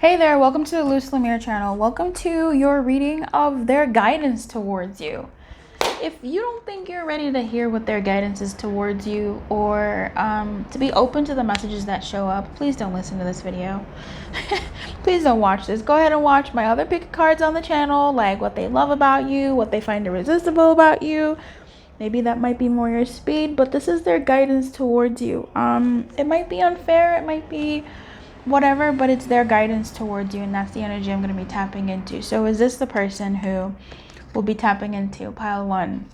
Hey there, welcome to the Lumiere channel. Welcome to your reading of their guidance towards you. If you don't think you're ready to hear what their guidance is towards you, or to be open to the messages that show up, please don't listen to this video. Please don't watch this. Go ahead and watch my other pick cards on the channel, like what they love about you, what they find irresistible about you. Maybe that might be more your speed, but this is their guidance towards you. It might be unfair, it might be whatever, but it's their guidance towards you, and that's the energy I'm going to be tapping into. So is this the person who will be tapping into pile 1?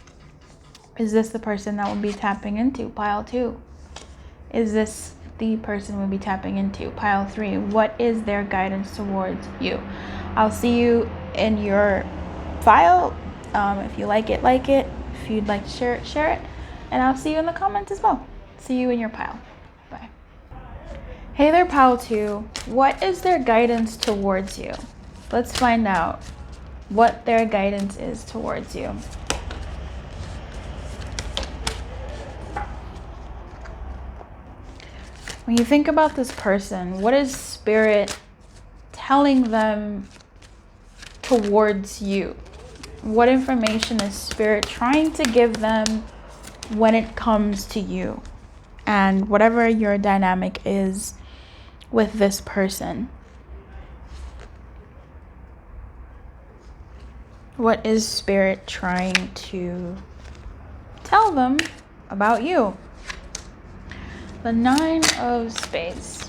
Is this the person that will be tapping into pile 2? Is this the person we'll be tapping into pile 3? What is their guidance towards you? I'll see you in your file. If you like it, like it. If you'd like to share it, share it. And I'll see you in the comments as well. See you in your pile. Bye. Hey there, pile 2. What is their guidance towards you? Let's find out what their guidance is towards you. When you think about this person, what is Spirit telling them towards you? What information is Spirit trying to give them when it comes to you? And whatever your dynamic is with this person. What is Spirit trying to tell them about you? The 9 of Spades.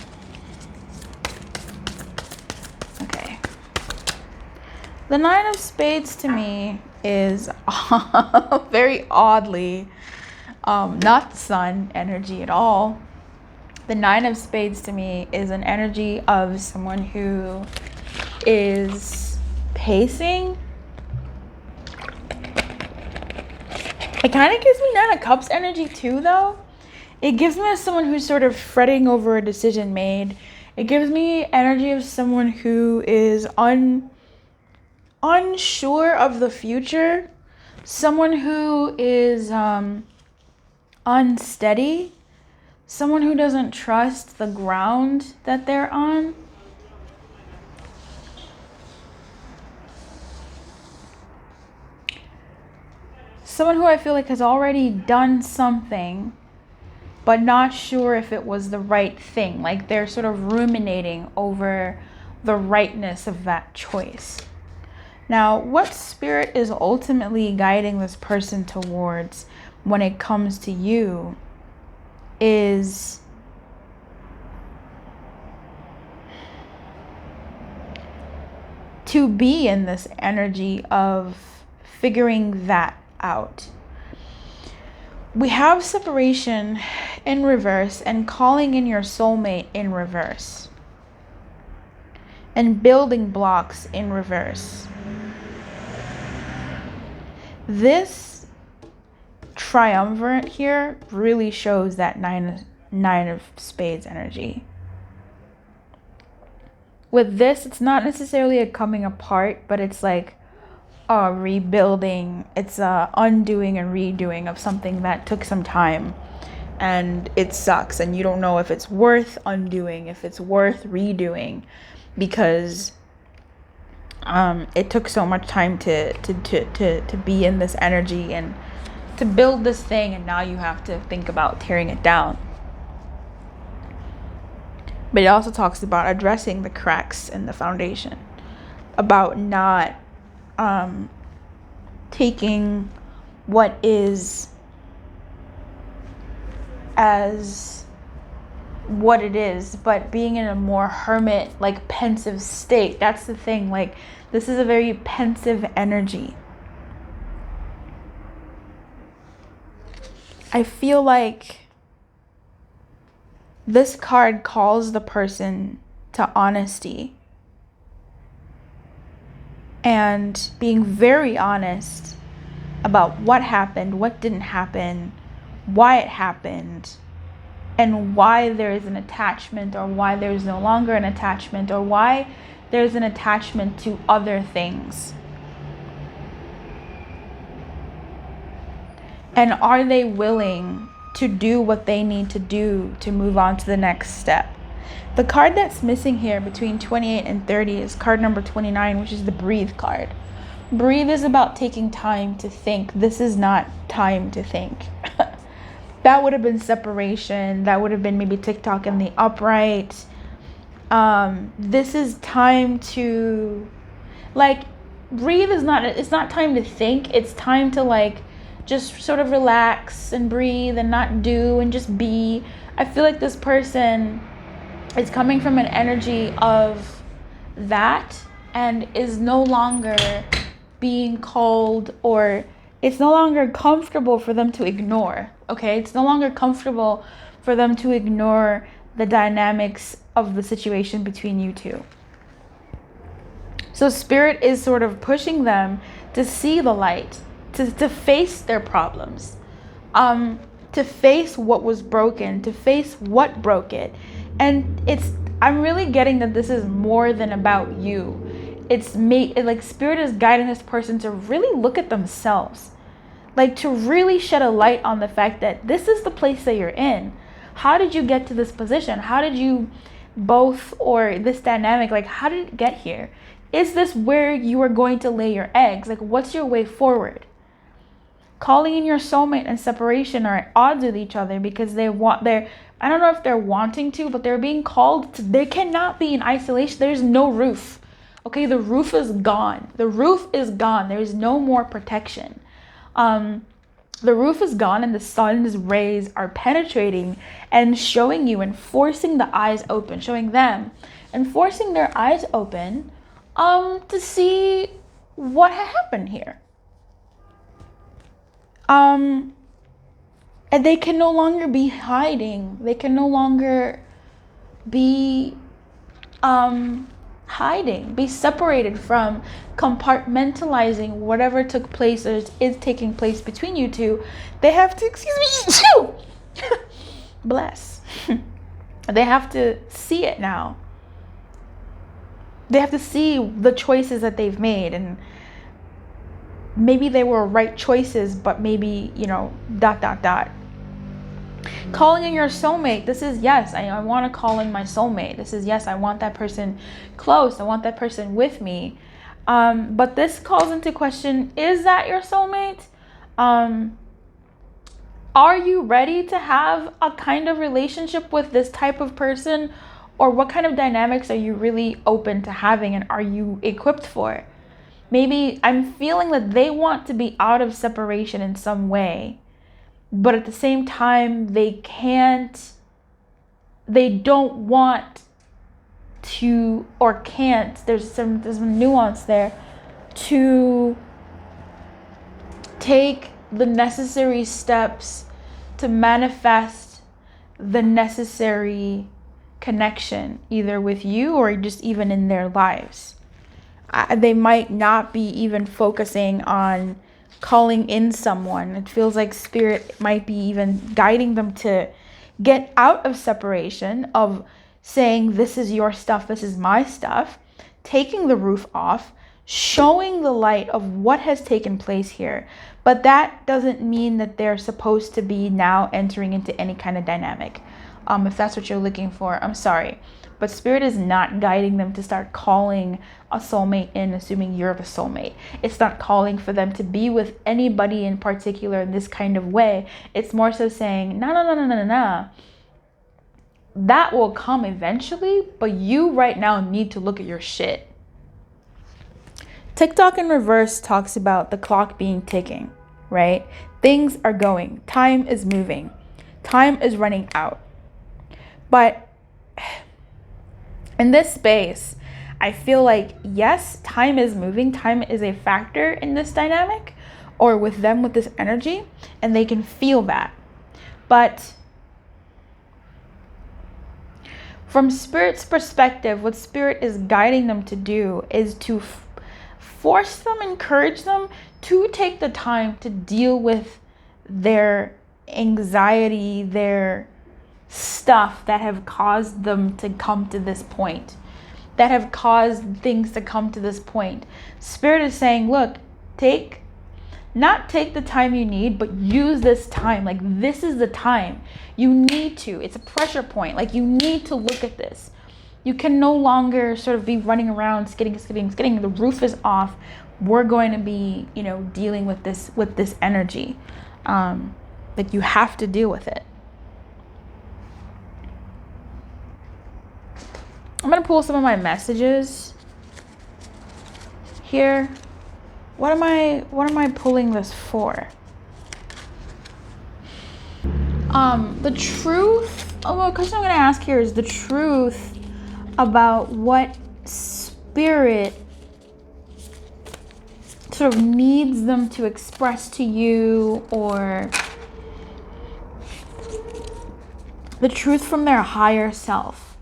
Okay. The 9 of Spades to me is very oddly not the Sun energy at all. The 9 of Spades to me is an energy of someone who is pacing. It kind of gives me 9 of Cups energy too, though. It gives me as someone who's sort of fretting over a decision made. It gives me energy of someone who is unsure of the future. Someone who is unsteady. Someone who doesn't trust the ground that they're on. Someone who I feel like has already done something, but not sure if it was the right thing. Like they're sort of ruminating over the rightness of that choice. Now, what Spirit is ultimately guiding this person towards when it comes to you is to be in this energy of figuring that out. We have separation in reverse and calling in your soulmate in reverse. And building blocks in reverse. This triumvirate here really shows that 9 of Spades energy. With this, it's not necessarily a coming apart, but it's like a rebuilding. It's a undoing and redoing of something that took some time, and it sucks, and you don't know if it's worth undoing, if it's worth redoing, because it took so much time to be in this energy and to build this thing, and now you have to think about tearing it down. But it also talks about addressing the cracks in the foundation, about not taking what is as what it is, but being in a more hermit, like pensive state. That's the thing. Like, this is a very pensive energy. I feel like this card calls the person to honesty and being very honest about what happened, what didn't happen, why it happened, and why there is an attachment, or why there's no longer an attachment, or why there's an attachment to other things. And are they willing to do what they need to do to move on to the next step? The card that's missing here between 28 and 30 is card number 29, which is the breathe card. Breathe is about taking time to think. This is not time to think. That would have been separation. That would have been maybe TikTok in the upright. This is time to, like, breathe is not, it's not time to think. It's time to, like, just sort of relax and breathe and not do and just be. I feel like this person is coming from an energy of that and is no longer being called, or it's no longer comfortable for them to ignore. Okay, it's no longer comfortable for them to ignore the dynamics of the situation between you two. So Spirit is sort of pushing them to see the light, to face their problems, to face what was broken, to face what broke it. And I'm really getting that this is more than about you. Like Spirit is guiding this person to really look at themselves, like to really shed a light on the fact that this is the place that you're in. How did you get to this position? How did you both, or this dynamic, like how did it get here? Is this where you are going to lay your eggs? Like, what's your way forward? Calling in your soulmate and separation are at odds with each other because I don't know if they're wanting to, but they're being called to, they cannot be in isolation. There's no roof. Okay, the roof is gone. The roof is gone. There is no more protection. The roof is gone and the sun's rays are penetrating and showing you and forcing the eyes open, showing them and forcing their eyes open to see what happened here. And they can no longer be hiding. They can no longer be hiding, be separated from, compartmentalizing whatever took place or is taking place between you two. They have to, bless. They have to see it now. They have to see the choices that they've made, and maybe they were right choices, but maybe, Calling in your soulmate. This is, yes, I want to call in my soulmate. This is, yes, I want that person close. I want that person with me. But this calls into question, is that your soulmate? Are you ready to have a kind of relationship with this type of person? Or what kind of dynamics are you really open to having, and are you equipped for it? Maybe I'm feeling that they want to be out of separation in some way, but at the same time, they don't want to, or can't, there's some nuance there, to take the necessary steps to manifest the necessary connection, either with you or just even in their lives. They might not be even focusing on calling in someone. It feels like Spirit might be even guiding them to get out of separation, of saying, this is your stuff, this is my stuff, taking the roof off, showing the light of what has taken place here. But that doesn't mean that they're supposed to be now entering into any kind of dynamic. If that's what you're looking for, I'm sorry. But Spirit is not guiding them to start calling a soulmate in, assuming you're the soulmate. It's not calling for them to be with anybody in particular in this kind of way. It's more so saying, no. That will come eventually, but you right now need to look at your shit. TikTok in reverse talks about the clock being ticking, right? Things are going. Time is moving. Time is running out. But in this space, I feel like, yes, time is moving. Time is a factor in this dynamic, or with them, with this energy, and they can feel that. But from Spirit's perspective, what Spirit is guiding them to do is to force them, encourage them to take the time to deal with their anxiety, their stuff that have caused them to come to this point, that have caused things to come to this point. Spirit is saying, look, take not take the time you need, but use this time. Like, this is the time. You need to. It's a pressure point. Like, you need to look at this. You can no longer sort of be running around, skidding. The roof is off. We're going to be, dealing with this energy. Like, you have to deal with it. I'm going to pull some of my messages here. What am I pulling this for? The truth, the question I'm going to ask here is the truth about what spirit sort of needs them to express to you, or the truth from their higher self.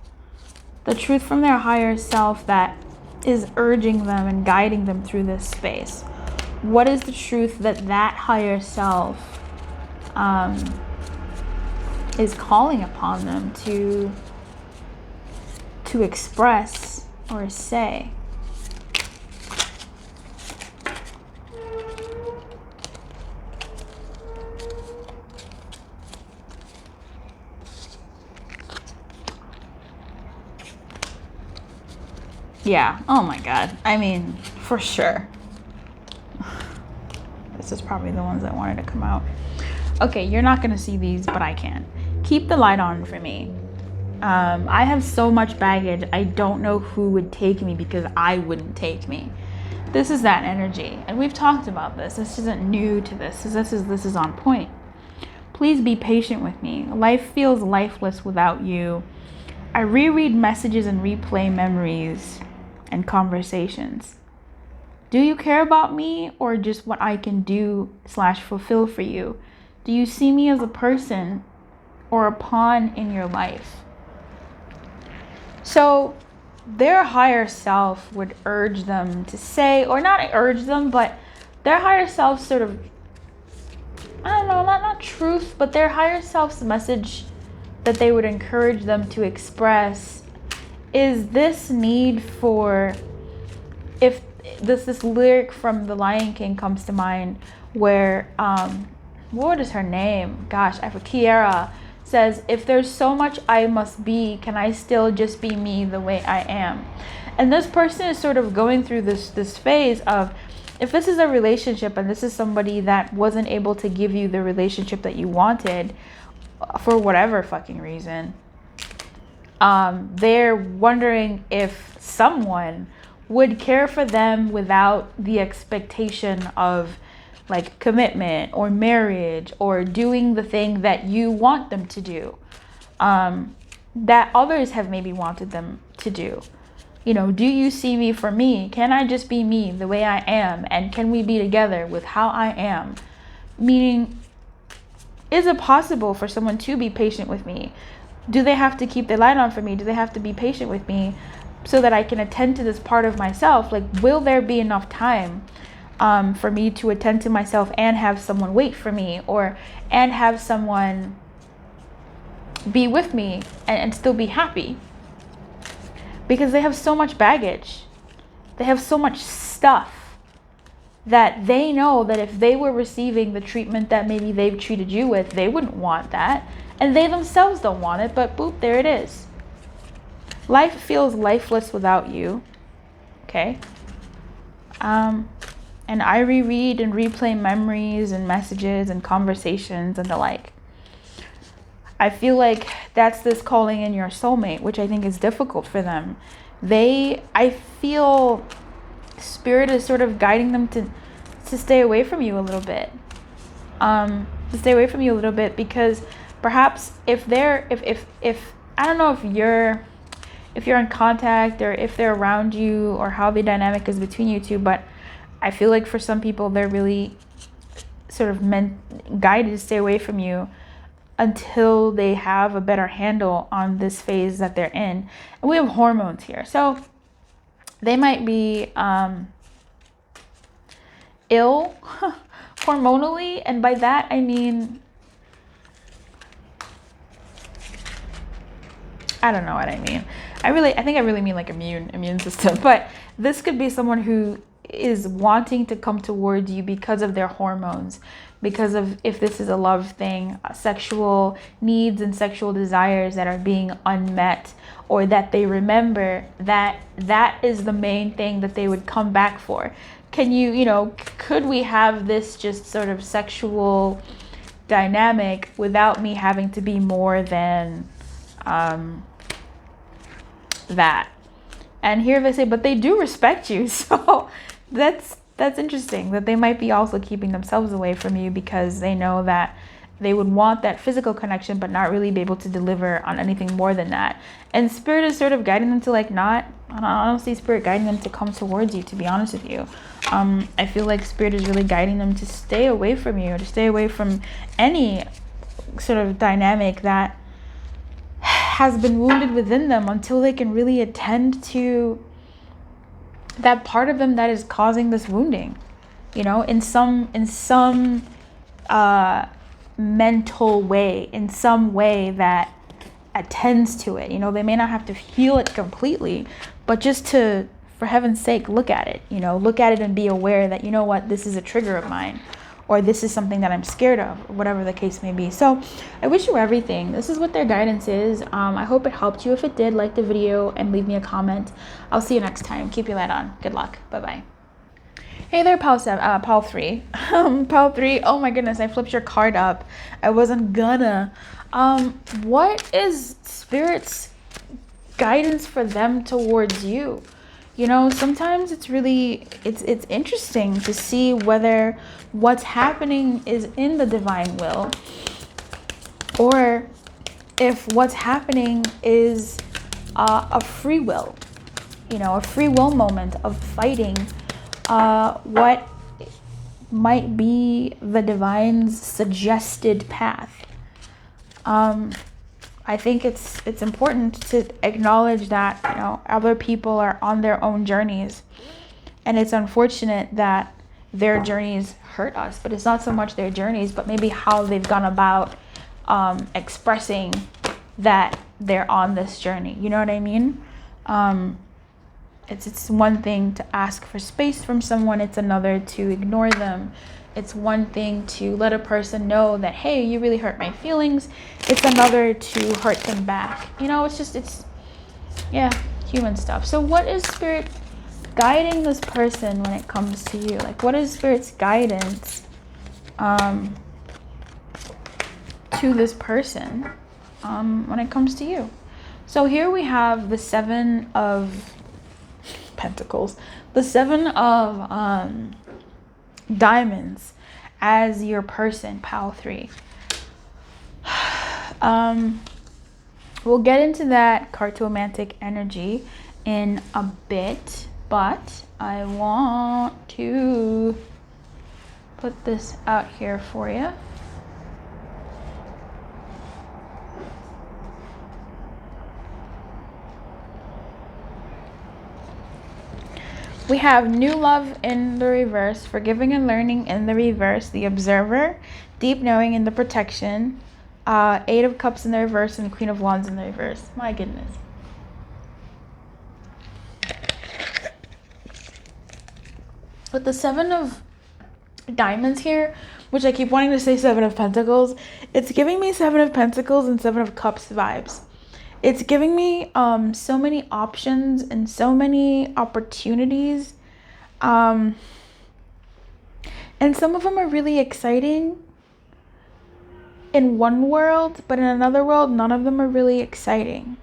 The truth from their higher self that is urging them and guiding them through this space. What is the truth that higher self is calling upon them to express or say? Yeah, oh my God. I mean, for sure. This is probably the ones that wanted to come out. Okay, you're not gonna see these, but I can. Keep the light on for me. I have so much baggage. I don't know who would take me because I wouldn't take me. This is that energy. And we've talked about this. This isn't new to this. This is on point. Please be patient with me. Life feels lifeless without you. I reread messages and replay memories and conversations. Do you care about me or just what I can do / fulfill for you? Do you see me as a person or a pawn in your life? So their higher self would urge them to say, or not urge them, but their higher self sort of, I don't know, not truth, but their higher self's message that they would encourage them to express is this need for, if this lyric from The Lion King comes to mind, where what is her name? Gosh, I forget. Kiara says, if there's so much I must be, can I still just be me the way I am? And this person is sort of going through this phase of, if this is a relationship and this is somebody that wasn't able to give you the relationship that you wanted for whatever fucking reason, they're wondering if someone would care for them without the expectation of like commitment or marriage or doing the thing that you want them to do, that others have maybe wanted them to do. Do you see me for me? Can I just be me the way I am? And can we be together with how I am? Meaning, is it possible for someone to be patient with me? Do they have to keep their light on for me? Do they have to be patient with me so that I can attend to this part of myself? Like, will there be enough time for me to attend to myself and have someone wait for me, and have someone be with me and still be happy? Because they have so much baggage. They have so much stuff that they know that if they were receiving the treatment that maybe they've treated you with, they wouldn't want that. And they themselves don't want it, but boop, there it is. Life feels lifeless without you. Okay? And I reread and replay memories and messages and conversations and the like. I feel like that's this calling in your soulmate, which I think is difficult for them. I feel spirit is sort of guiding them to stay away from you a little bit. To stay away from you a little bit, because perhaps if I don't know if you're in contact or if they're around you or how the dynamic is between you two, but I feel like for some people they're really sort of guided to stay away from you until they have a better handle on this phase that they're in. And we have hormones here, so they might be ill hormonally, and by that I mean, I don't know what I mean. I think I really mean like immune system. But this could be someone who is wanting to come towards you because of their hormones, because of, if this is a love thing, sexual needs and sexual desires that are being unmet, or that they remember that that is the main thing that they would come back for. Can could we have this just sort of sexual dynamic without me having to be more than that? And here they say, but they do respect you. So that's interesting, that they might be also keeping themselves away from you because they know that they would want that physical connection, but not really be able to deliver on anything more than that. And Spirit is sort of guiding them to I don't see Spirit guiding them to come towards you, to be honest with you. I feel like Spirit is really guiding them to stay away from you, to stay away from any sort of dynamic that has been wounded within them, until they can really attend to that part of them that is causing this wounding, in some mental way, in some way that attends to it. They may not have to heal it completely, but just to, for heaven's sake, look at it, look at it and be aware that, what, this is a trigger of mine, or this is something that I'm scared of, or whatever the case may be. So I wish you everything. This is what their guidance is. I hope it helped you. If it did, like the video and leave me a comment. I'll see you next time. Keep your light on. Good luck. Bye-bye. Hey there, Pal 3. Pal 3, oh my goodness, I flipped your card up. I wasn't gonna. What is Spirit's guidance for them towards you? Sometimes it's really, it's interesting to see whether what's happening is in the divine will, or if what's happening is a free will, a free will moment of fighting what might be the divine's suggested path. I think it's important to acknowledge that, other people are on their own journeys, and it's unfortunate that their journeys hurt us, but it's not so much their journeys, but maybe how they've gone about expressing that they're on this journey. You know what I mean? It's one thing to ask for space from someone. It's another to ignore them. It's one thing to let a person know that, hey, you really hurt my feelings. It's another to hurt them back. It's human stuff. So what is Spirit guiding this person when it comes to you? What is Spirit's guidance to this person when it comes to you? So here we have the 7 of Pentacles, the 7 of diamonds as your person, Pal 3. We'll get into that cartomantic energy in a bit, but I want to put this out here for you. We have new love in the reverse, forgiving and learning in the reverse, the observer, deep knowing in the protection, 8 of cups in the reverse, and Queen of Wands in the reverse. My goodness. With the 7 of diamonds here, which I keep wanting to say 7 of Pentacles, it's giving me 7 of Pentacles and 7 of Cups vibes. It's giving me so many options and so many opportunities. And some of them are really exciting in one world, but in another world, none of them are really exciting.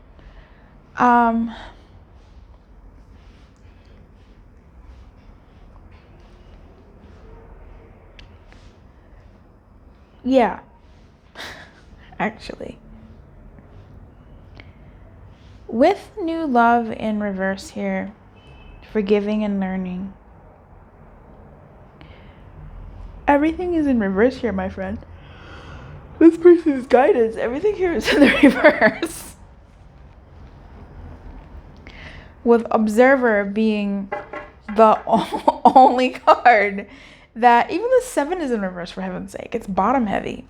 Yeah, actually. With new love in reverse here, forgiving and learning. Everything is in reverse here, my friend. This person's guidance, everything here is in the reverse. With observer being the only card that, even the 7 is in reverse, for heaven's sake. It's bottom heavy.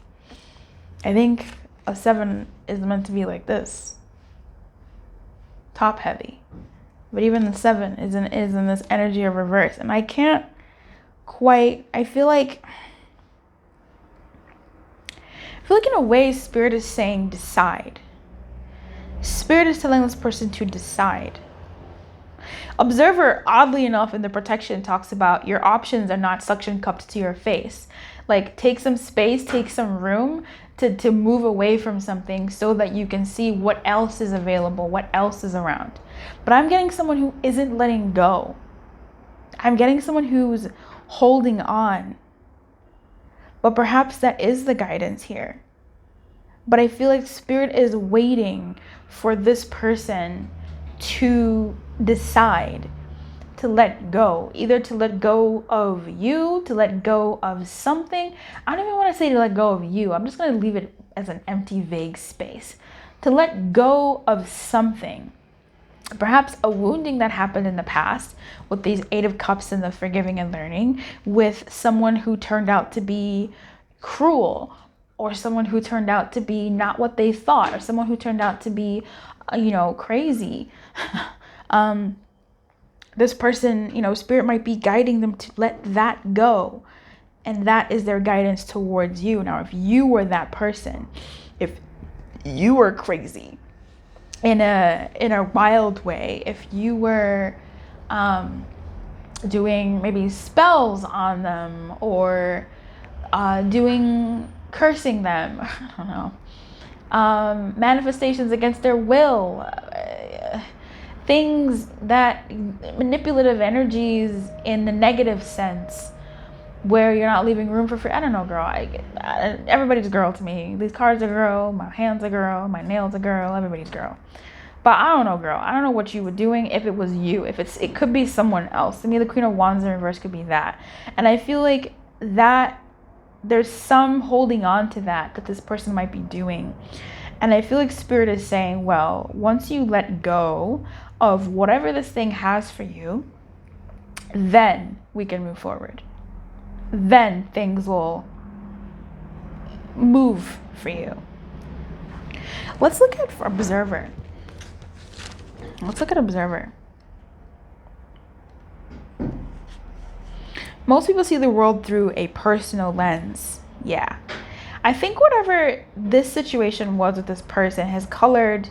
I think a 7 is meant to be like this. Top heavy. But even the 7 is in this energy of reverse. And I can't quite, I feel like in a way, Spirit is saying decide. Spirit is telling this person to decide. Observer, oddly enough, in the protection talks about your options are not suction cupped to your face. Like, take some space, take some room to move away from something so that you can see what else is available, what else is around. But I'm getting someone who isn't letting go. I'm getting someone who's holding on. But perhaps that is the guidance here. But I feel like Spirit is waiting for this person to decide to let go. Either to let go of you, to let go of something. I don't even want to say to let go of you. I'm just going to leave it as an empty, vague space. To let go of something. Perhaps a wounding that happened in the past with these 8 of Cups and the forgiving and learning, with someone who turned out to be cruel, or someone who turned out to be not what they thought, or someone who turned out to be, crazy. This person, Spirit might be guiding them to let that go. And that is their guidance towards you. Now, if you were that person, if you were crazy, in a wild way, if you were doing maybe spells on them, or cursing them, I don't know, manifestations against their will, things that, manipulative energies in the negative sense, where you're not leaving room for I don't know, girl. Everybody's a girl to me. These cards are girl, my hands are girl, my nails are girl, everybody's girl. But I don't know, girl. I don't know what you were doing if it was you. It could be someone else. To me, the Queen of Wands in reverse could be that. And I feel like that there's some holding on to that this person might be doing. And I feel like Spirit is saying, well, once you let go of whatever this thing has for you, then we can move forward. Then things will move for you. Let's look at Observer. Most people see the world through a personal lens. Yeah. I think whatever this situation was with this person has colored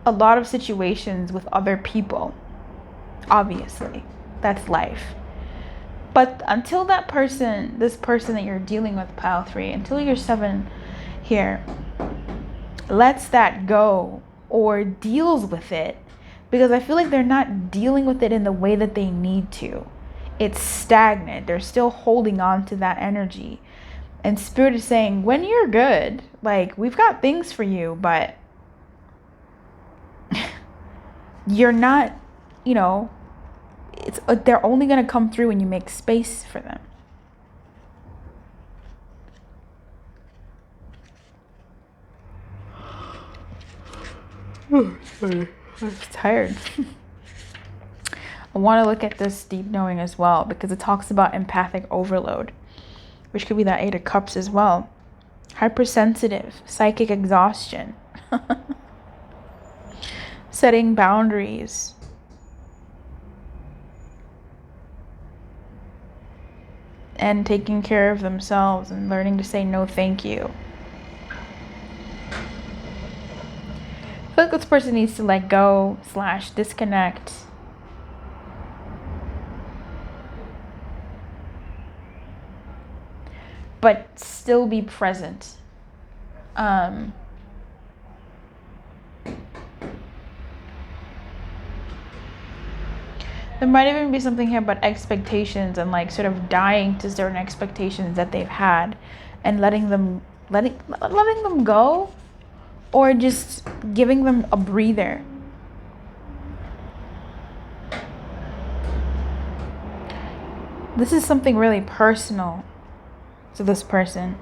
a lot of situations with other people. Obviously, that's life. But until this person that you're dealing with, pile 3, until your 7 here lets that go or deals with it, because I feel like they're not dealing with it in the way that they need to. It's stagnant. They're still holding on to that energy. And Spirit is saying, when you're good, like, we've got things for you, but you're not, they're only going to come through when you make space for them. I'm tired. I want to look at this deep knowing as well, because it talks about empathic overload, which could be that 8 of Cups as well. Hypersensitive, psychic exhaustion. Setting boundaries. And taking care of themselves and learning to say no thank you. I feel like this person needs to let go / disconnect. But still be present. There might even be something here about expectations and like sort of dying to certain expectations that they've had and letting them go, or just giving them a breather. This is something really personal to this person.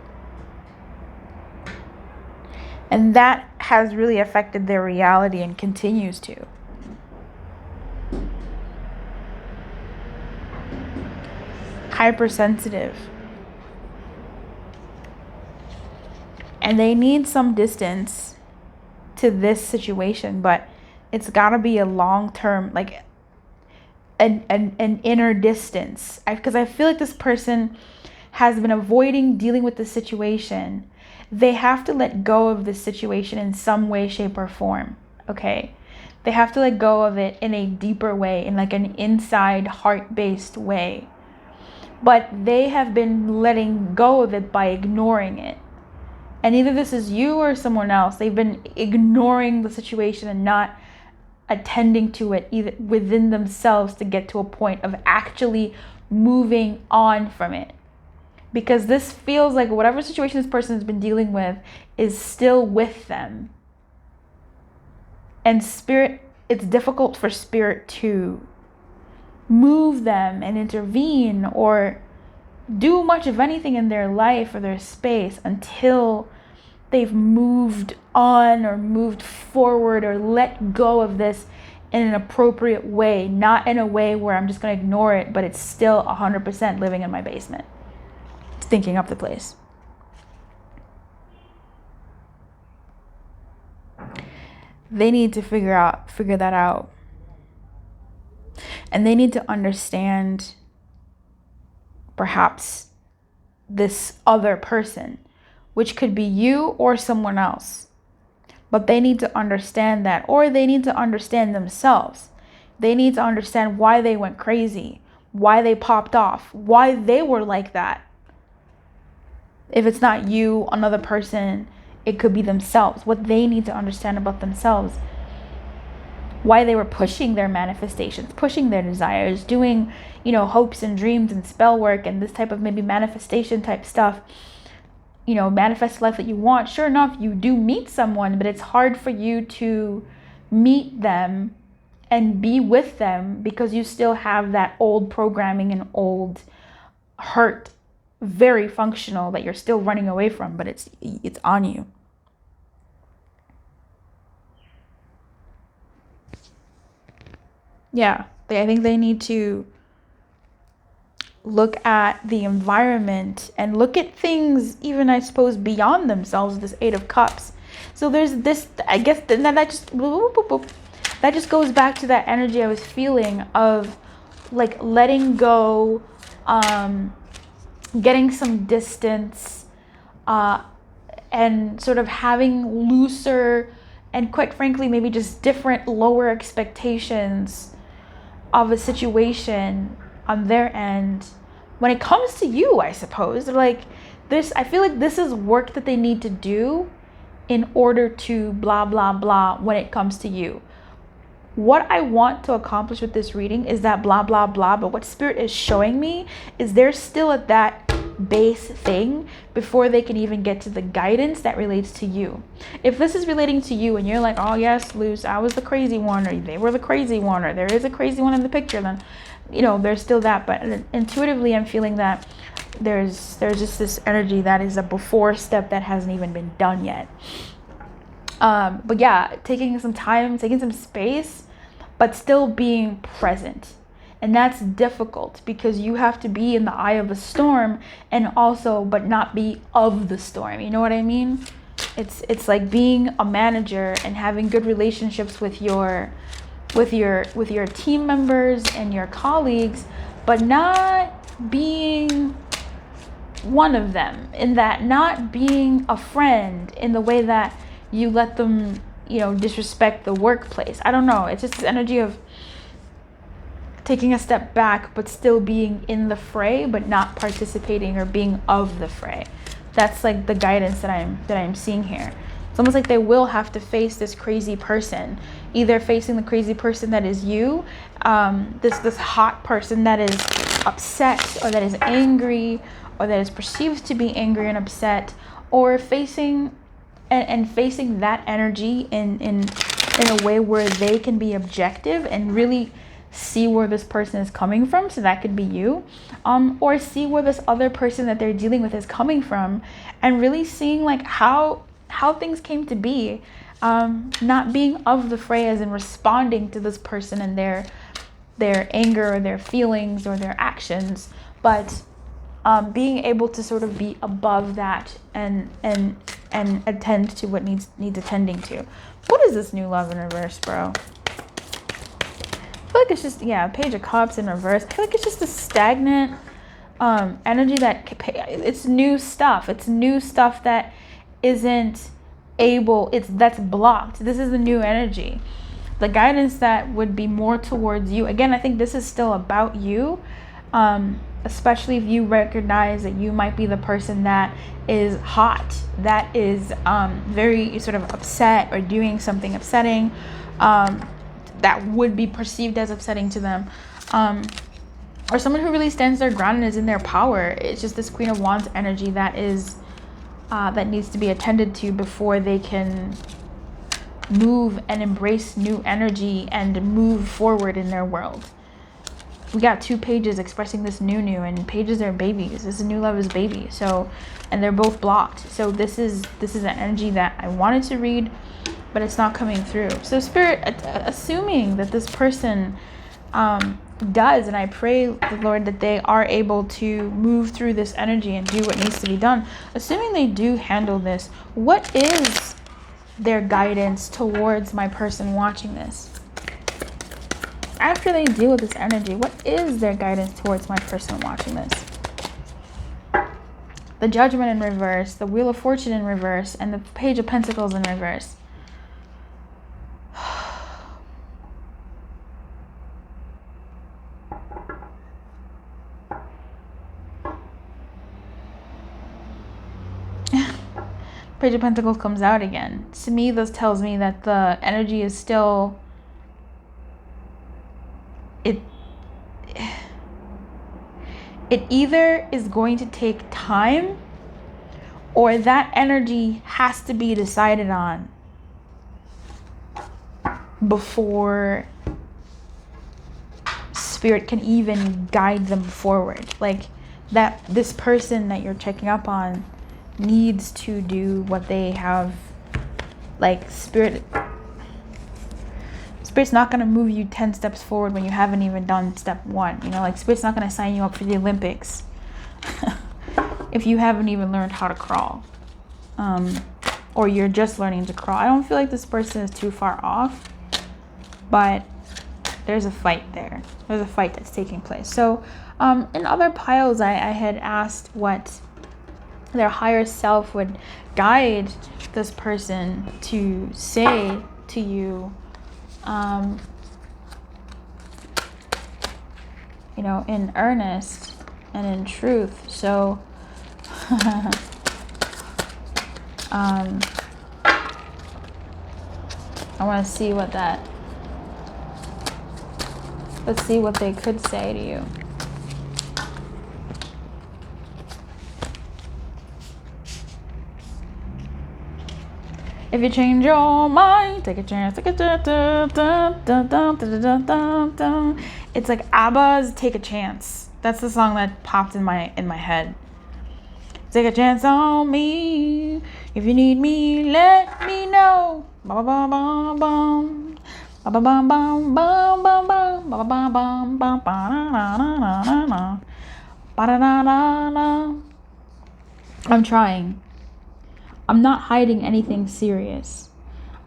And that has really affected their reality and continues to. Hypersensitive. And they need some distance to this situation, but it's got to be a long-term, like an inner distance. Because I feel like this person has been avoiding dealing with the situation. They have to let go of this situation in some way, shape, or form. Okay? They have to let go of it in a deeper way, in like an inside heart-based way. But they have been letting go of it by ignoring it. And either this is you or someone else. They've been ignoring the situation and not attending to it either within themselves to get to a point of actually moving on from it. Because this feels like whatever situation this person has been dealing with is still with them. And spirit, it's difficult for spirit to move them and intervene or do much of anything in their life or their space until they've moved on or moved forward or let go of this in an appropriate way, not in a way where I'm just going to ignore it, but it's still 100% living in my basement, stinking up the place. They need to figure that out. And they need to understand perhaps this other person, which could be you or someone else. But they need to understand that, or they need to understand themselves. They need to understand why they went crazy, why they popped off, why they were like that. If it's not you, another person, it could be themselves. What they need to understand about themselves. Why they were pushing their manifestations, pushing their desires, doing, hopes and dreams and spell work and this type of maybe manifestation type stuff. Manifest life that you want. Sure enough, you do meet someone, but it's hard for you to meet them and be with them because you still have that old programming and old hurt, very functional, that you're still running away from, but it's on you. Yeah, I think they need to look at the environment and look at things, even I suppose beyond themselves. This Eight of Cups. So there's this, I guess that just goes back to that energy I was feeling of like letting go, getting some distance, and sort of having looser and, quite frankly, maybe just different, lower expectations of a situation on their end when it comes to you, I suppose. Like this, I feel like this is work that they need to do in order to blah, blah, blah when it comes to you. What I want to accomplish with this reading is that blah, blah, blah, but what Spirit is showing me is they're still at that base thing before they can even get to the guidance that relates to you. If this is relating to you and you're like, oh yes, Luz, I was the crazy one, or they were the crazy one, or there is a crazy one in the picture, then there's still that. But intuitively I'm feeling that there's just this energy that is a before step that hasn't even been done yet. But yeah, taking some time, taking some space, but still being present. And that's difficult because you have to be in the eye of the storm and also, but not be of the storm. You know what I mean? It's like being a manager and having good relationships with your team members and your colleagues, but not being one of them, in that not being a friend in the way that you let them, disrespect the workplace. I don't know. It's just this energy of taking a step back, but still being in the fray, but not participating or being of the fray. That's like the guidance that I'm seeing here. It's almost like they will have to face this crazy person, either facing the crazy person that is you, this hot person that is upset or that is angry or that is perceived to be angry and upset, or facing that energy in a way where they can be objective and really see where this person is coming from. So that could be you, or see where this other person that they're dealing with is coming from, and really seeing like how things came to be, not being of the fray as in responding to this person and their anger or their feelings or their actions, but being able to sort of be above that and attend to what needs attending to. What is this new love in reverse, bro? I feel like like it's just, yeah, Page of Cups in reverse. I feel like it's just a stagnant energy that it's new stuff. It's new stuff that isn't able, that's blocked. This is the new energy. The guidance that would be more towards you. Again, I think this is still about you. Especially if you recognize that you might be the person that is hot, that is very sort of upset or doing something upsetting, that would be perceived as upsetting to them, or someone who really stands their ground and is in their power. It's just this Queen of Wands energy that is that needs to be attended to before they can move and embrace new energy and move forward in their world. We got 2 pages expressing this new, and pages are babies. This is new love is baby. So, and they're both blocked. So this is an energy that I wanted to read, but it's not coming through. So Spirit, assuming that this person does, and I pray the Lord that they are able to move through this energy and do what needs to be done. Assuming they do handle this, what is their guidance towards my person watching this? After they deal with this energy, what is their guidance towards my person watching this? The Judgment in reverse, the Wheel of Fortune in reverse, and the Page of Pentacles in reverse. Page of Pentacles comes out again. To me, this tells me that the energy is still... It either is going to take time, or that energy has to be decided on before Spirit can even guide them forward. Like, that this person that you're checking up on needs to do what they have, like, Spirit's not going to move you 10 steps forward when you haven't even done step 1. You know, like, Spirit's not going to sign you up for the Olympics if you haven't even learned how to crawl, or you're just learning to crawl. I don't feel like this person is too far off, but there's a fight there. There's a fight that's taking place. So in other piles, I had asked what their higher self would guide this person to say to you, you know, in earnest and in truth. So I want to see what that, let's see what they could say to you. If you change your mind, take a chance. Take a It's like ABBA's "Take a Chance." That's the song that popped in my head. Take a chance on me. If you need me, let me know. Ba ba ba bum. Ba ba bum bum bum bum bum. Ba ba bum bum bum ba na na na na na. Ba da na na na. I'm trying. I'm not hiding anything serious.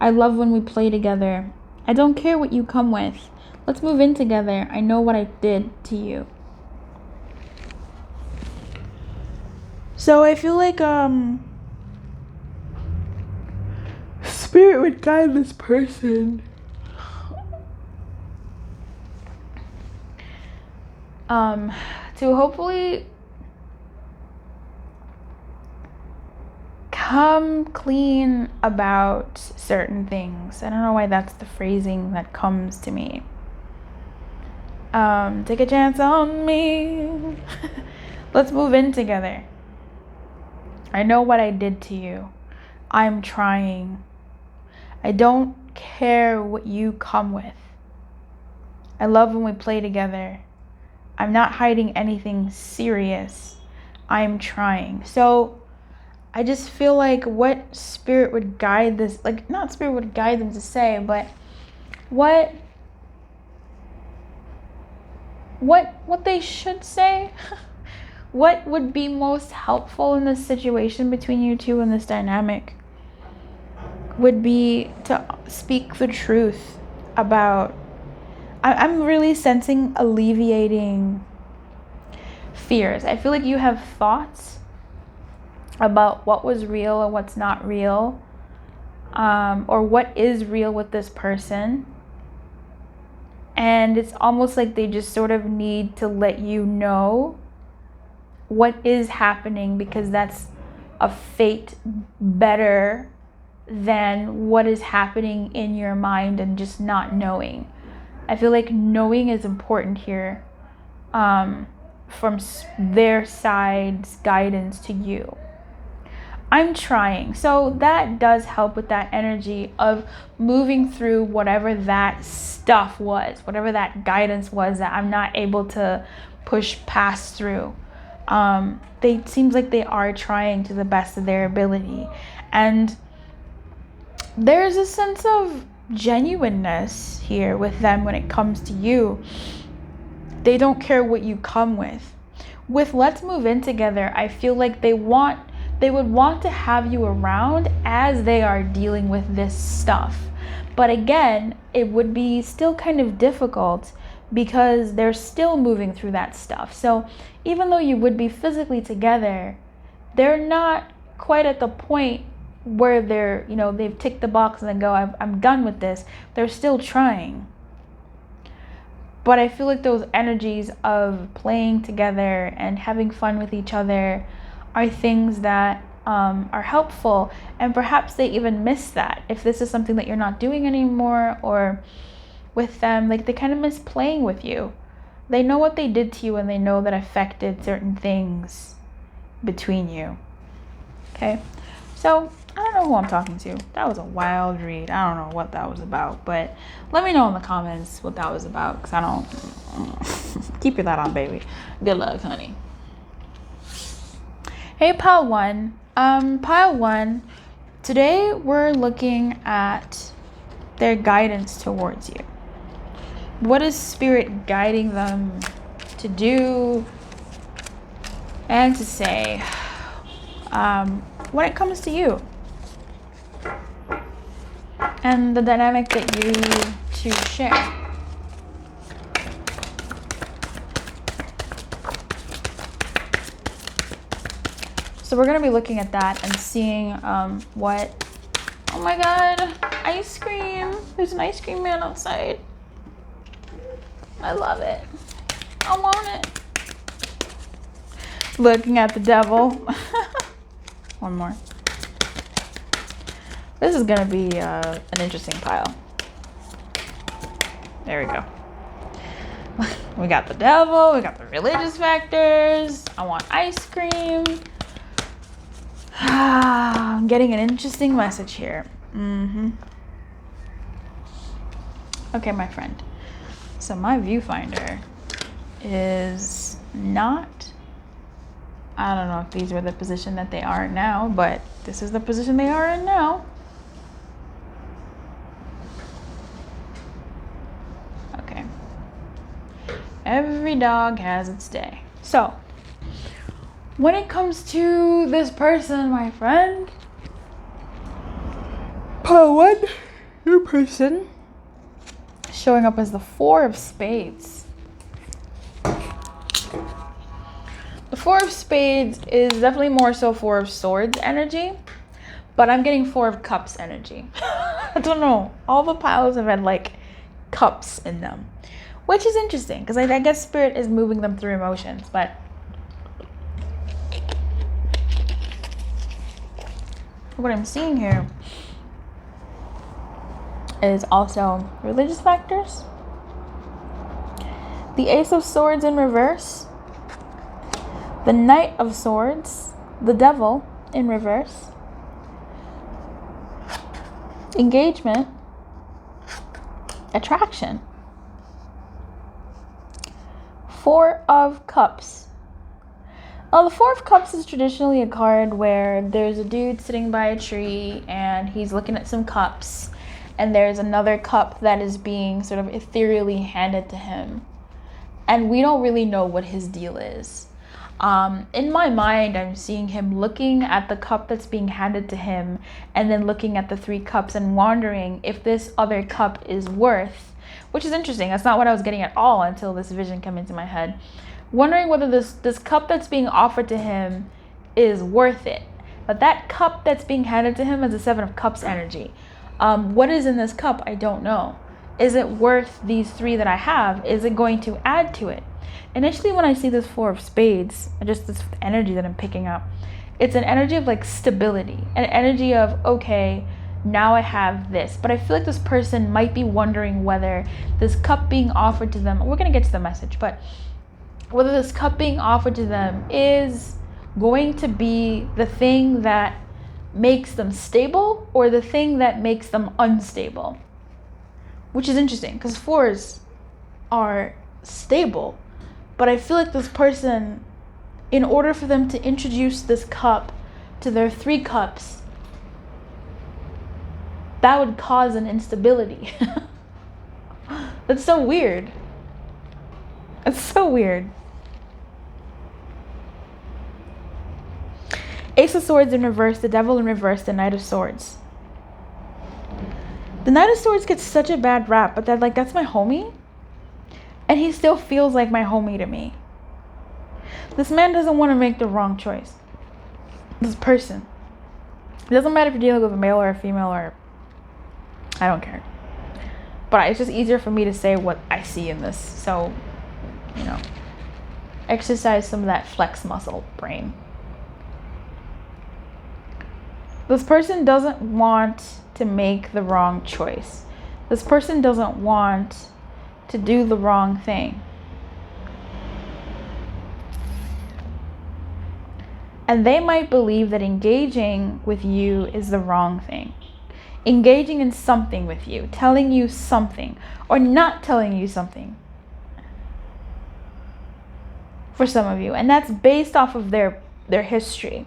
I love when we play together. I don't care what you come with. Let's move in together. I know what I did to you. So I feel like Spirit would guide this person to hopefully come clean about certain things. I don't know why that's the phrasing that comes to me. Take a chance on me. Let's move in together. I know what I did to you. I'm trying. I don't care what you come with. I love when we play together. I'm not hiding anything serious. I'm trying. So I just feel like what Spirit would guide this, like, not Spirit would guide them to say, but what they should say, what would be most helpful in this situation between you two in this dynamic would be to speak the truth about I'm really sensing alleviating fears. I feel like you have thoughts about what was real and what's not real, or what is real with this person. And it's almost like they just sort of need to let you know what is happening, because that's a fate better than what is happening in your mind and just not knowing. I feel like knowing is important here, from their side's guidance to you. I'm trying. So that does help with that energy of moving through whatever that stuff was, whatever that guidance was that I'm not able to push past through. They seems like they are trying to the best of their ability. And there's a sense of genuineness here with them when it comes to you. They don't care what you come with. With Let's Move In Together, I feel like they would want to have you around as they are dealing with this stuff. But again, it would be still kind of difficult because they're still moving through that stuff. So even though you would be physically together, they're not quite at the point where they're, they've ticked the box and then go, I'm done with this. They're still trying. But I feel like those energies of playing together and having fun with each other are things that are helpful, and perhaps they even miss that. If this is something that you're not doing anymore, or with them, like they kind of miss playing with you. They know what they did to you, and they know that affected certain things between you. Okay, so I don't know who I'm talking to. That was a wild read. I don't know what that was about, but let me know in the comments what that was about, because I don't keep your light on, baby. Good luck, honey. Hey, pile one. Pile one, today we're looking at their guidance towards you. What is Spirit guiding them to do and to say when it comes to you and the dynamic that you two share? So we're going to be looking at that and seeing what... Oh my God, ice cream. There's an ice cream man outside. I love it. I want it. Looking at the devil. One more. This is going to be an interesting pile. There we go. We got the devil. We got the religious factors. I want ice cream. I'm getting an interesting message here. Okay, my friend. So my viewfinder is not... I don't know if these were the position that they are in now, but this is the position they are in now. Okay. Every dog has its day. So, when it comes to this person, my friend, pile one, your person, showing up as the Four of Spades. The Four of Spades is definitely more so Four of Swords energy, but I'm getting Four of Cups energy. I don't know. All the piles have had like cups in them, which is interesting because I guess Spirit is moving them through emotions, but what I'm seeing here is also religious factors, the Ace of Swords in reverse, the Knight of Swords, the Devil in reverse, engagement, attraction, Four of Cups. Now, the Four of Cups is traditionally a card where there's a dude sitting by a tree and he's looking at some cups, and there's another cup that is being sort of ethereally handed to him. And we don't really know what his deal is. In my mind, I'm seeing him looking at the cup that's being handed to him and then looking at the three cups and wondering if this other cup is worth which is interesting. That's not what I was getting at all until this vision came into my head. Wondering whether this cup that's being offered to him is worth it. But that cup that's being handed to him is the Seven of Cups energy. What is in this cup? I don't know. Is it worth these 3 that I have? Is it going to add to it? Initially, when I see this 4 of Spades, just this energy that I'm picking up, it's an energy of like stability, an energy of, okay, now I have this. But I feel like this person might be wondering whether this cup being offered to them, we're going to get to the message, but whether this cup being offered to them is going to be the thing that makes them stable or the thing that makes them unstable. Which is interesting because 4s are stable. But I feel like this person, in order for them to introduce this cup to their 3 cups, that would cause an instability. That's so weird. It's so weird. Ace of Swords in reverse, the Devil in reverse, the Knight of Swords. The Knight of Swords gets such a bad rap, but that's my homie. And he still feels like my homie to me. This man doesn't want to make the wrong choice. This person. It doesn't matter if you're dealing with a male or a female or... I don't care. But it's just easier for me to say what I see in this. So, exercise some of that flex muscle brain. This person doesn't want to make the wrong choice. This person doesn't want to do the wrong thing. And they might believe that engaging with you is the wrong thing. Engaging in something with you, telling you something, or not telling you something. For some of you. And that's based off of their history.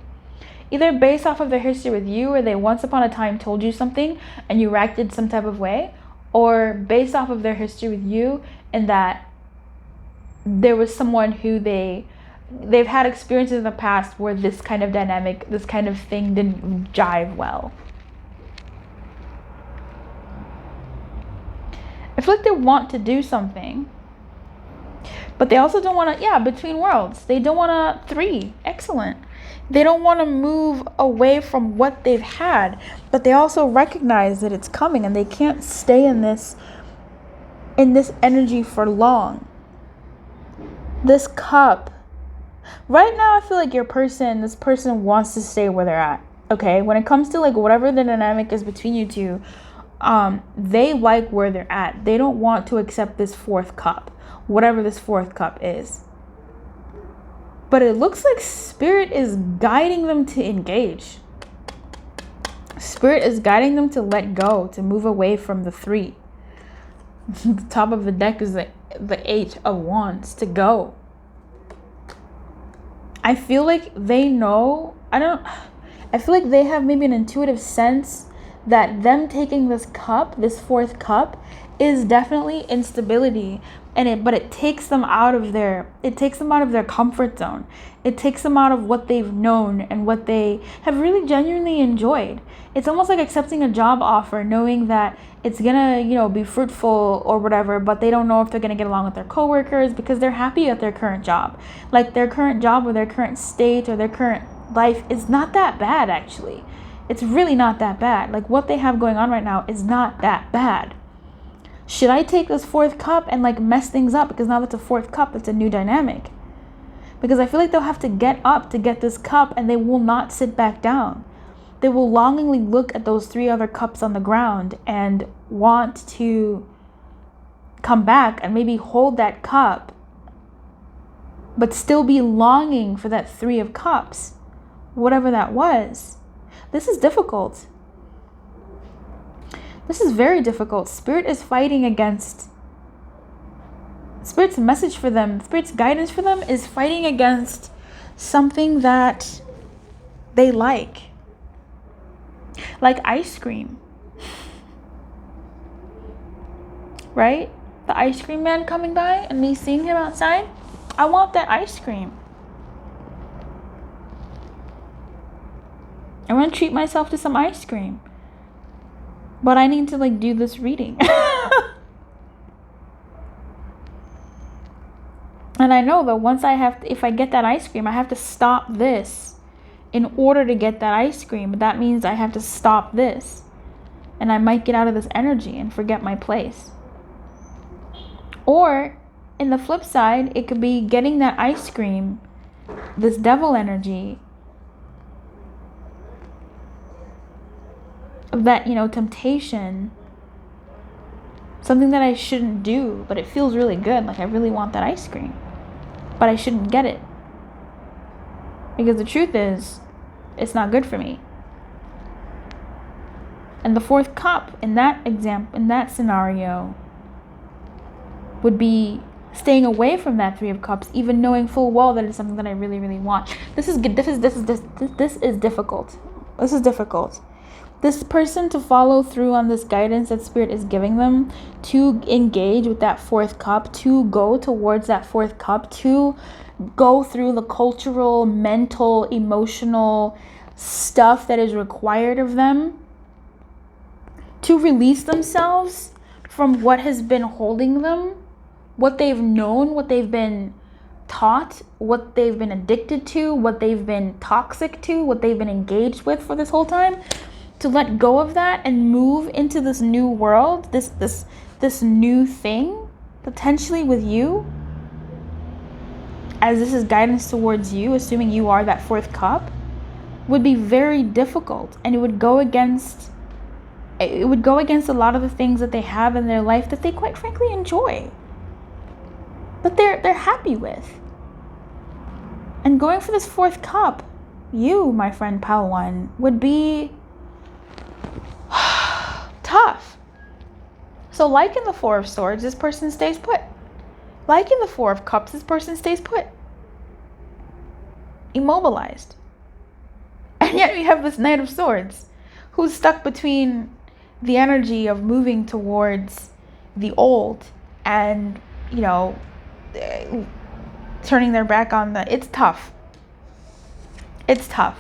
Either based off of their history with you, or they once upon a time told you something and you reacted some type of way, or based off of their history with you and that there was someone who they've had experiences in the past where this kind of dynamic, this kind of thing didn't jive well. I feel like they want to do something, but they also don't want to, between worlds. They don't want to, 3, excellent. They don't want to move away from what they've had, but they also recognize that it's coming and they can't stay in this energy for long. This cup. Right now, I feel like this person wants to stay where they're at. Okay? When it comes to whatever the dynamic is between you two, they like where they're at. They don't want to accept this 4th cup, whatever this 4th cup is. But it looks like Spirit is guiding them to engage. Spirit is guiding them to let go, to move away from the 3. The top of the deck is the 8 of Wands, to go. I feel like they know, I feel like they have maybe an intuitive sense that them taking this cup, this 4th cup, is definitely instability. But it takes them out of their comfort zone. It takes them out of what they've known and what they have really genuinely enjoyed. It's almost like accepting a job offer, knowing that it's gonna, be fruitful or whatever, but they don't know if they're gonna get along with their coworkers because they're happy at their current job. Like their current job or their current state or their current life is not that bad, actually. It's really not that bad. Like what they have going on right now is not that bad. Should I take this 4th cup and mess things up? Because now that's a 4th cup, it's a new dynamic. Because I feel like they'll have to get up to get this cup and they will not sit back down. They will longingly look at those 3 other cups on the ground and want to come back and maybe hold that cup, but still be longing for that 3 of cups, whatever that was. This is difficult. This is very difficult. Spirit is fighting against... Spirit's message for them, Spirit's guidance for them is fighting against something that they like. Like ice cream. Right? The ice cream man coming by and me seeing him outside. I want that ice cream. I want to treat myself to some ice cream. But I need to do this reading. And I know that if I get that ice cream, I have to stop this in order to get that ice cream. But that means I have to stop this. And I might get out of this energy and forget my place. Or, in the flip side, it could be getting that ice cream, this devil energy, of that, temptation, something that I shouldn't do, but it feels really good. Like I really want that ice cream, but I shouldn't get it. Because the truth is, it's not good for me. And the fourth cup in that scenario, would be staying away from that Three of Cups, even knowing full well that it's something that I really, really want. This is difficult. This is difficult. This person to follow through on this guidance that Spirit is giving them, to engage with that fourth cup, to go towards that fourth cup, to go through the cultural, mental, emotional stuff that is required of them, to release themselves from what has been holding them, what they've known, what they've been taught, what they've been addicted to, what they've been toxic to, what they've been engaged with for this whole time, to let go of that and move into this new world, this new thing, potentially with you, as this is guidance towards you, assuming you are that fourth cup, would be very difficult. And it would go against a lot of the things that they have in their life that they quite frankly enjoy, but they're happy with. And going for this fourth cup, you, my friend Padawan, would be tough. So like in the Four of Swords, this person stays put. Like in the Four of Cups, this person stays put. Immobilized. And yet we have this Knight of Swords, who's stuck between the energy of moving towards the old and, turning their back on it's tough. It's tough.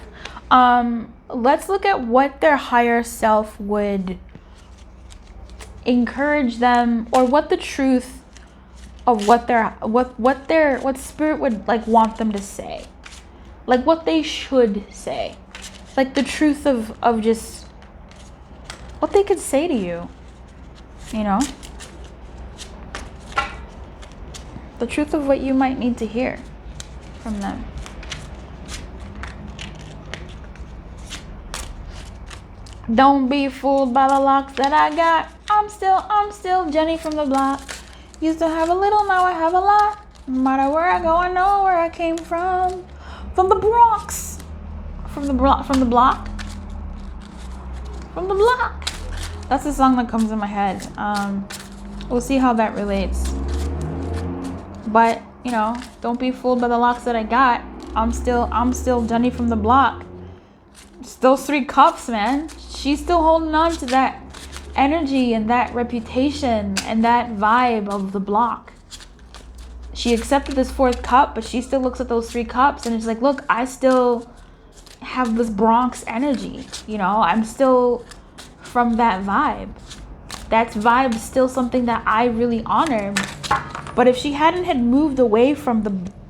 Let's look at what their higher self would encourage them, or what the truth of what Spirit would want them to say. Like what they should say. Like the truth of just what they could say to you. The truth of what you might need to hear from them. Don't be fooled by the locks that I got. I'm still Jenny from the block. Used to have a little, now I have a lot. No matter where I go, I know where I came from. From the Bronx. From the block. That's the song that comes in my head. We'll see how that relates. But, don't be fooled by the locks that I got. I'm still Jenny from the block. It's those three cups, man. She's still holding on to that energy and that reputation and that vibe of the block. She accepted this fourth cup, but she still looks at those three cups and it's like, look, I still have this Bronx energy. I'm still from that vibe. That vibe is still something that I really honor. But if she hadn't had moved away from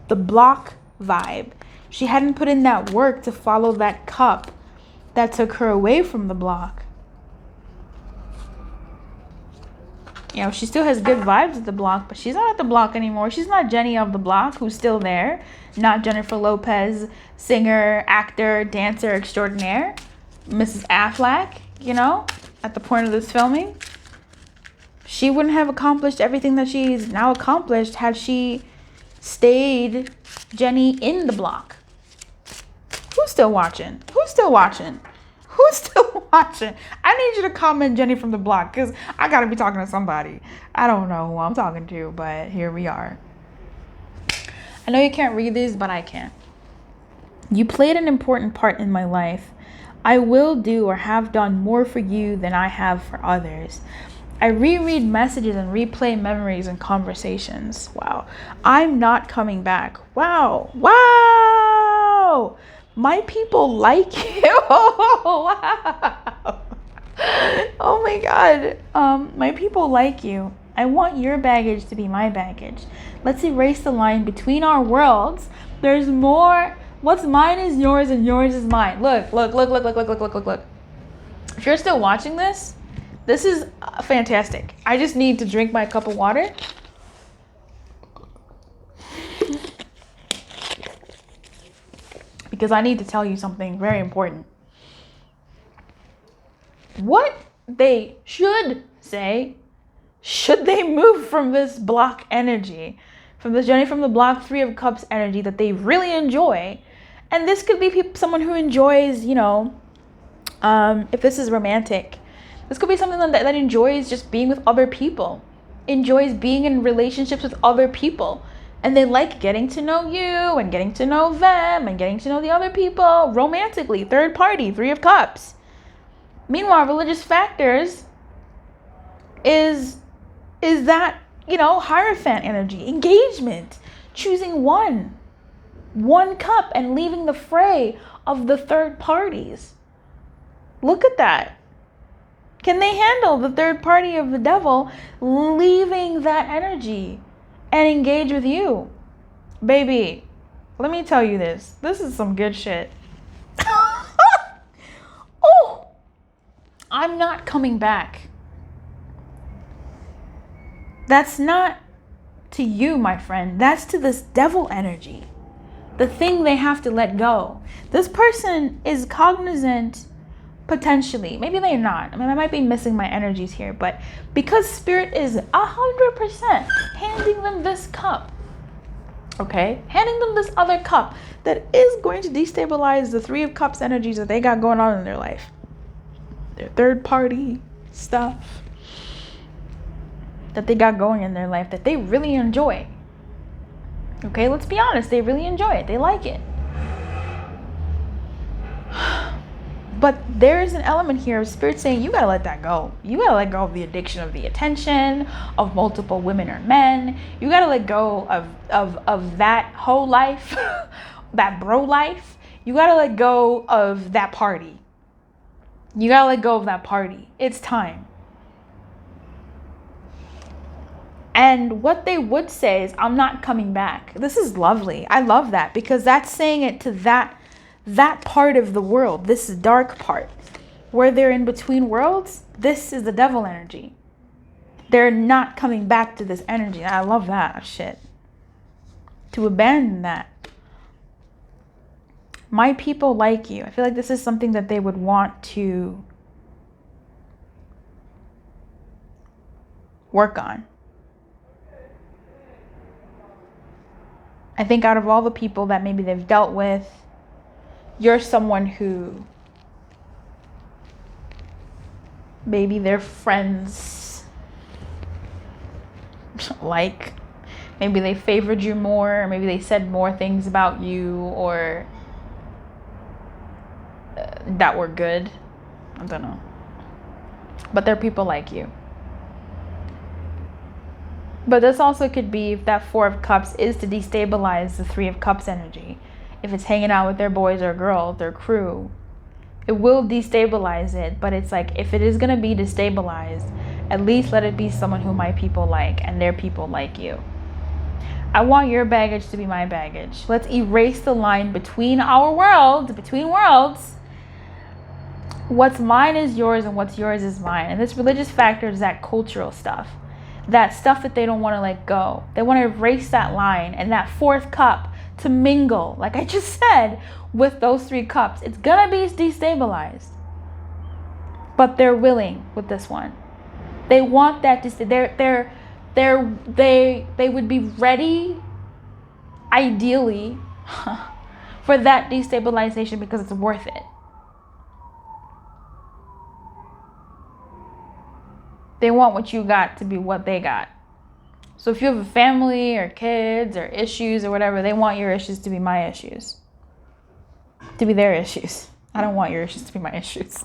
the block vibe, she hadn't put in that work to follow that cup that took her away from the block. She still has good vibes at the block, but she's not at the block anymore. She's not Jenny of the block, who's still there. Not Jennifer Lopez, singer, actor, dancer extraordinaire. Mrs. Affleck, at the point of this filming. She wouldn't have accomplished everything that she's now accomplished had she stayed Jenny in the block. Who's still watching? I need you to comment Jenny from the block, because I gotta be talking to somebody. I don't know who I'm talking to, but here we are. I know you can't read these, but I can. You played an important part in my life. I will do or have done more for you than I have for others. I reread messages and replay memories and conversations. Wow. I'm not coming back. Wow. My people like you. Wow. Oh my God. My people like you. I want your baggage to be my baggage. Let's erase the line between our worlds. There's more. What's mine is yours and yours is mine. Look. If you're still watching this, this is fantastic. I just need to drink my cup of water. Because I need to tell you something very important. What they should say, should they move from this block energy, from this journey from the block 3 of Cups energy that they really enjoy, and this could be someone who enjoys, if this is romantic, this could be something that enjoys just being with other people, enjoys being in relationships with other people, and they like getting to know you and getting to know them and getting to know the other people romantically, third party, 3 of Cups. Meanwhile, religious factors is that, Hierophant energy, engagement, choosing one cup and leaving the fray of the third parties. Look at that. Can they handle the third party of the devil leaving that energy and engage with you? Baby, let me tell you this. This is some good shit. Oh, I'm not coming back. That's not to you, my friend. That's to this devil energy. The thing they have to let go. This person is cognizant, potentially. Maybe they're not. I might be missing my energies here, but because Spirit is 100% handing them this cup, okay? Handing them this other cup that is going to destabilize the 3 of Cups energies that they got going on in their life. Their third party stuff that they got going in their life that they really enjoy. Okay, let's be honest, they really enjoy it. They like it. But there is an element here of Spirit saying you gotta let that go. You gotta let go of the addiction of the attention of multiple women or men. You gotta let go of that whole life, that bro life. You gotta let go of that party. You gotta let go of that party. It's time. And what they would say is, I'm not coming back. This is lovely. I love that because that's saying it to that part of the world. This is dark part where they're in between worlds. This is the devil energy. They're not coming back to this energy. I love that shit. To abandon that. My people like you. I feel like this is something that they would want to work on. I think out of all the people that maybe they've dealt with, you're someone who maybe their friends like. Maybe they favored you more, or maybe they said more things about you, or that were good. I don't know. But they're people like you. But this also could be if that 4 of Cups is to destabilize the 3 of Cups energy. If it's hanging out with their boys or girls, their crew, it will destabilize it. But it's like, if it is going to be destabilized, at least let it be someone who my people like and their people like you. I want your baggage to be my baggage. Let's erase the line between our worlds, between worlds. What's mine is yours and what's yours is mine. And this religious factor is that cultural stuff. That stuff that they don't want to let go. They want to erase that line and that 4th cup to mingle, like I just said, with those 3 cups. It's gonna be destabilized. But they're willing with this one. They want that they would be ready, ideally, for that destabilization because it's worth it. They want what you got to be what they got. So if you have a family or kids or issues or whatever, they want your issues to be my issues. To be their issues. I don't want your issues to be my issues.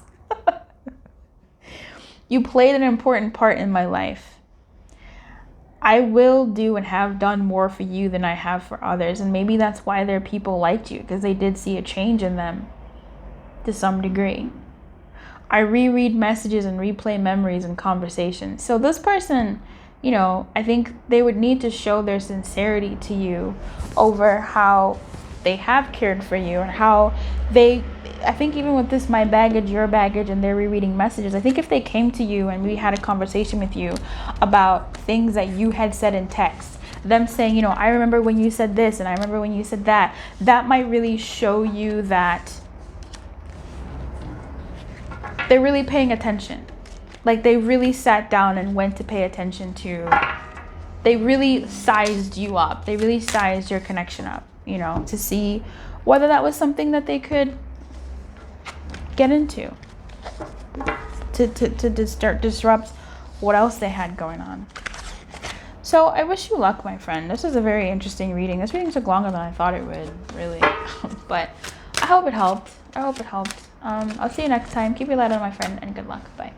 You played an important part in my life. I will do and have done more for you than I have for others. And maybe that's why their people liked you, because they did see a change in them to some degree. I reread messages and replay memories and conversations. So this person you know, I think they would need to show their sincerity to you over how they have cared for you, and how they, I think even with this my baggage, your baggage, and they're rereading messages, I think if they came to you and we had a conversation with you about things that you had said in text, them saying, you know, I remember when you said this and I remember when you said that, that might really show you that they're really paying attention. Like they really sat down and went to pay attention to, they really sized you up. They really sized your connection up, you know, to see whether that was something that they could get into, to disrupt what else they had going on. So I wish you luck, my friend. This is a very interesting reading. This reading took longer than I thought it would, really. But I hope it helped. I'll see you next time. Keep your light on, my friend, and good luck. Bye.